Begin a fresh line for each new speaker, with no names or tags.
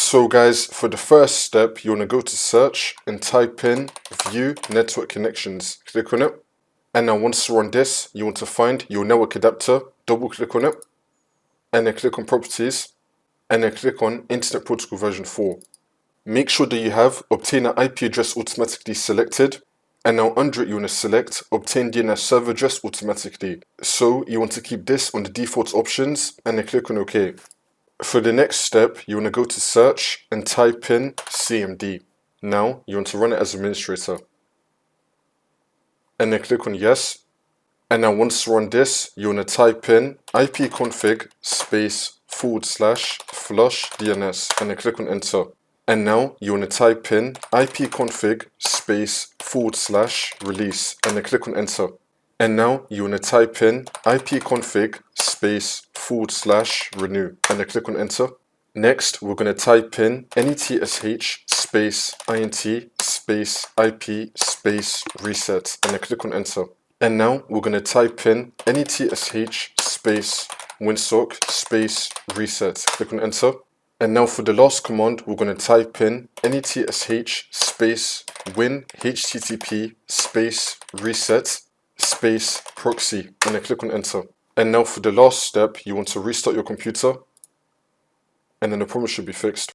So guys, for the first step, you want to go to search and type in view network connections. Click on it. And now once you're on this, you want to find your network adapter, double click on it, and then click on properties, and then click on Internet Protocol version 4. Make sure that you have obtain an IP address automatically selected, and now under it you want to select obtain DNS server address automatically. So you want to keep this on the default options, and then click on OK. For the next step, you want to go to search and type in CMD. Now you want to run it as administrator. And then click on yes. And now once you run this, you want to type in ipconfig space / flush DNS and then click on enter. And now you want to type in ipconfig space / release and then click on enter. And now you want to type in ipconfig space / renew and then click on enter. Next, we're going to type in netsh space int space ip space reset and then click on enter. And now we're going to type in netsh space winsock space reset, click on enter. And now for the last command, we're going to type in netsh space win http space reset space proxy and then click on enter. And now for the last step, you want to restart your computer and then the problem should be fixed.